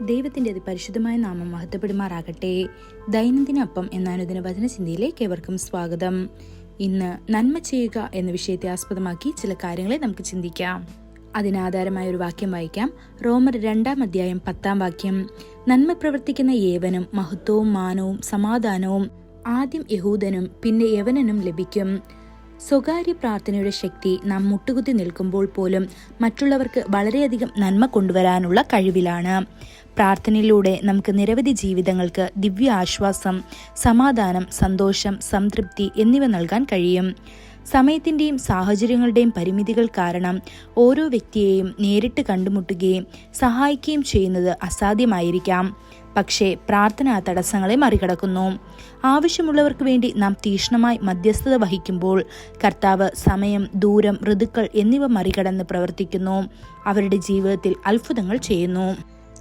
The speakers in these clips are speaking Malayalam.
ദൈവത്തിൻ്റെ അതിപരിശുദ്ധമായ നാമം മഹത്വപ്പെടുമാറാകട്ടെ. ദൈനംദിന അപ്പം എന്ന അനുദിന വചനചിന്തയിലേക്ക് ഏവർക്കും സ്വാഗതം. ഇന്ന് നന്മ ചെയ്യുക എന്ന വിഷയത്തെ ആസ്പദമാക്കി ചില കാര്യങ്ങളെ നമുക്ക് ചിന്തിക്കാം. അതിനാധാരമായ ഒരു വാക്യം വായിക്കാം. റോമർ 2:10 നന്മ പ്രവർത്തിക്കുന്ന ഏവനും മഹത്വവും മാനവും സമാധാനവും ആദ്യം യഹൂദനും പിന്നെ യവനനും ലഭിക്കും. സ്വകാര്യ പ്രാർത്ഥനയുടെ ശക്തി നാം മുട്ടുകുത്തി നിൽക്കുമ്പോൾ പോലും മറ്റുള്ളവർക്ക് വളരെയധികം നന്മ കൊണ്ടുവരാനുള്ള കഴിവിലാണ്. പ്രാർത്ഥനയിലൂടെ നമുക്ക് നിരവധി ജീവിതങ്ങൾക്ക് ദിവ്യ ആശ്വാസം, സമാധാനം, സന്തോഷം, സംതൃപ്തി എന്നിവ നൽകാൻ കഴിയും. സമയത്തിൻ്റെയും സാഹചര്യങ്ങളുടെയും പരിമിതികൾ കാരണം ഓരോ വ്യക്തിയെയും നേരിട്ട് കണ്ടുമുട്ടുകയും സഹായിക്കുകയും ചെയ്യുന്നത് അസാധ്യമായിരിക്കാം. പക്ഷേ പ്രാർത്ഥന ആ തടസ്സങ്ങളെ മറികടക്കുന്നു. ആവശ്യമുള്ളവർക്ക് വേണ്ടി നാം തീക്ഷ്ണമായി മധ്യസ്ഥത വഹിക്കുമ്പോൾ കർത്താവ് സമയം, ദൂരം, ഋതുക്കൾ എന്നിവ മറികടന്ന് പ്രവർത്തിക്കുന്നു. അവരുടെ ജീവിതത്തിൽ അത്ഭുതങ്ങൾ ചെയ്യുന്നു.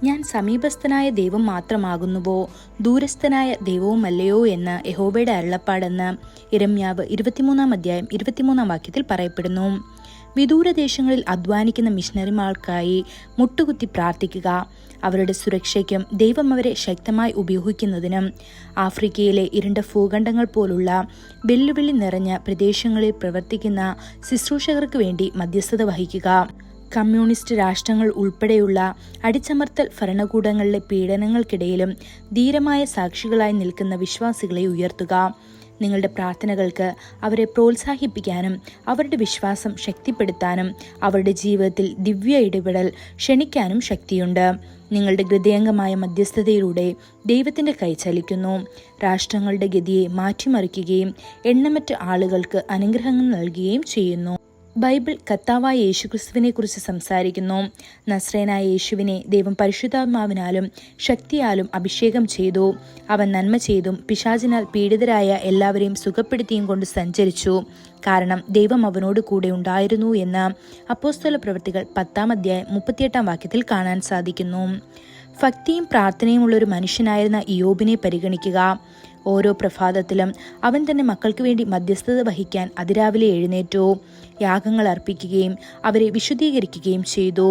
ഞാൻ സമീപസ്ഥനായ ദൈവം മാത്രമാകുന്നുവോ, ദൂരസ്ഥനായ ദൈവവുമല്ലയോ എന്ന് യഹോവയുടെ അരുളപ്പാടെന്ന് യിരെമ്യാവ് 23:23 പറയപ്പെടുന്നു. വിദൂരദേശങ്ങളിൽ അധ്വാനിക്കുന്ന മിഷണറിമാർക്കായി മുട്ടുകുത്തി പ്രാർത്ഥിക്കുക. അവരുടെ സുരക്ഷയ്ക്കും ദൈവം അവരെ ശക്തമായി ഉപയോഗിക്കുന്നതിനും ആഫ്രിക്കയിലെ ഇരുണ്ട ഭൂഖണ്ഡങ്ങൾ പോലുള്ള വെല്ലുവിളി നിറഞ്ഞ പ്രദേശങ്ങളിൽ പ്രവർത്തിക്കുന്ന ശുശ്രൂഷകർക്ക് വേണ്ടി മധ്യസ്ഥത വഹിക്കുക. കമ്മ്യൂണിസ്റ്റ് രാഷ്ട്രങ്ങൾ ഉൾപ്പെടെയുള്ള അടിച്ചമർത്തൽ ഭരണകൂടങ്ങളിലെ പീഡനങ്ങൾക്കിടയിലും ധീരമായ സാക്ഷികളായി നിൽക്കുന്ന വിശ്വാസികളെ ഉയർത്തുക. നിങ്ങളുടെ പ്രാർത്ഥനകൾക്ക് അവരെ പ്രോത്സാഹിപ്പിക്കാനും അവരുടെ വിശ്വാസം ശക്തിപ്പെടുത്താനും അവരുടെ ജീവിതത്തിൽ ദിവ്യ ഇടപെടൽ ക്ഷണിക്കാനും ശക്തിയുണ്ട്. നിങ്ങളുടെ ഹൃദയംഗമായ മധ്യസ്ഥതയിലൂടെ ദൈവത്തിൻ്റെ കൈ ചലിക്കുന്നു. രാഷ്ട്രങ്ങളുടെ ഗതിയെ മാറ്റിമറിക്കുകയും എണ്ണമറ്റ ആളുകൾക്ക് അനുഗ്രഹങ്ങൾ നൽകുകയും ചെയ്യുന്നു. ബൈബിൾ കർത്താവായ യേശുക്രിസ്തുവിനെ കുറിച്ച് സംസാരിക്കുന്നു. നസ്രയനായ യേശുവിനെ ദൈവം പരിശുദ്ധാത്മാവിനാലും ശക്തിയാലും അഭിഷേകം ചെയ്തു. അവൻ നന്മ ചെയ്തും പിശാചിനാൽ പീഡിതരായ എല്ലാവരെയും സുഖപ്പെടുത്തിയും കൊണ്ട് സഞ്ചരിച്ചു. കാരണം ദൈവം അവനോട് കൂടെ ഉണ്ടായിരുന്നു എന്ന് അപ്പോസ്തല പ്രവൃത്തികൾ 10:38 കാണാൻ സാധിക്കുന്നു. ഭക്തിയും പ്രാർത്ഥനയുമുള്ളൊരു മനുഷ്യനായിരുന്ന ഇയ്യോബിനെ പരിഗണിക്കുക. ഓരോ പ്രഭാതത്തിലും അവൻ തന്റെ മക്കൾക്ക് വേണ്ടി മധ്യസ്ഥത വഹിക്കാൻ അതിരാവിലെ എഴുന്നേറ്റു. യാഗങ്ങൾ അർപ്പിക്കുകയും അവരെ വിശുദ്ധീകരിക്കുകയും ചെയ്തു.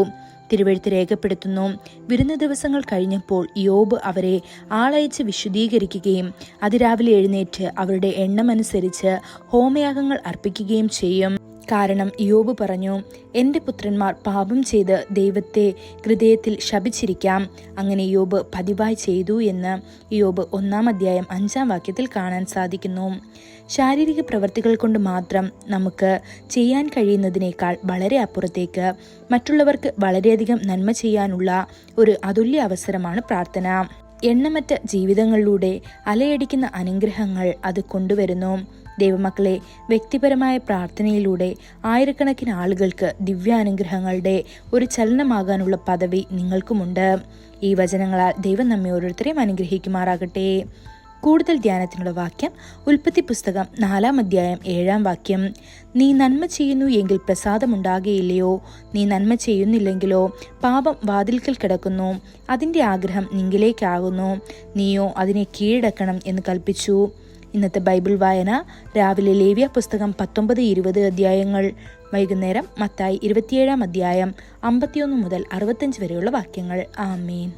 തിരുവെഴുത്ത് രേഖപ്പെടുത്തുന്നു, വിരുന്ന് ദിവസങ്ങൾ കഴിഞ്ഞപ്പോൾ ഇയ്യോബ് അവരെ ആളയച്ച് വിശുദ്ധീകരിക്കുകയും അതിരാവിലെ എഴുന്നേറ്റ് അവരുടെ എണ്ണമനുസരിച്ച് ഹോമയാഗങ്ങൾ അർപ്പിക്കുകയും ചെയ്യും. കാരണം ഇയ്യോബ് പറഞ്ഞു, എൻ്റെ പുത്രന്മാർ പാപം ചെയ്ത് ദൈവത്തെ ഹൃദയത്തിൽ ശപിച്ചിരിക്കാം. അങ്ങനെ ഇയ്യോബ് പതിവായി ചെയ്തു എന്ന് ഇയ്യോബ് 1:5 കാണാൻ സാധിക്കുന്നു. ശാരീരിക പ്രവർത്തികൾ കൊണ്ട് മാത്രം നമുക്ക് ചെയ്യാൻ കഴിയുന്നതിനേക്കാൾ വളരെ അപ്പുറത്തേക്ക് മറ്റുള്ളവർക്ക് വളരെയധികം നന്മ ചെയ്യാനുള്ള ഒരു അതുല്യ അവസരമാണ് പ്രാർത്ഥന. എണ്ണമറ്റ ജീവിതങ്ങളിലൂടെ അലയടിക്കുന്ന അനുഗ്രഹങ്ങൾ അത് കൊണ്ടുവരുന്നു. ദൈവമക്കളെ, വ്യക്തിപരമായ പ്രാർത്ഥനയിലൂടെ ആയിരക്കണക്കിന് ആളുകൾക്ക് ദിവ്യാനുഗ്രഹങ്ങളുടെ ഒരു ചലനമാകാനുള്ള പദവി നിങ്ങൾക്കുമുണ്ട്. ഈ വചനങ്ങളാൽ ദൈവം നമ്മെ ഓരോരുത്തരെയും അനുഗ്രഹിക്കുമാറാകട്ടെ. കൂടുതൽ ധ്യാനത്തിനുള്ള വാക്യം ഉൽപ്പത്തി പുസ്തകം 4:7 നീ നന്മ ചെയ്യുന്നു എങ്കിൽ പ്രസാദമുണ്ടാകുകയില്ലയോ? നീ നന്മ ചെയ്യുന്നില്ലെങ്കിലോ? പാപം വാതിൽക്കൽ കിടക്കുന്നു, അതിൻ്റെ ആഗ്രഹം നിങ്കിലേക്കാകുന്നു, നീയോ അതിനെ കീഴടക്കണം എന്ന് കൽപ്പിച്ചു. ഇന്നത്തെ ബൈബിൾ വായന രാവിലെ ലേവ്യ പുസ്തകം 19-20 വൈകുന്നേരം മത്തായി 27 51 മുതൽ 65 വരെയുള്ള വാക്യങ്ങൾ. ആമേൻ.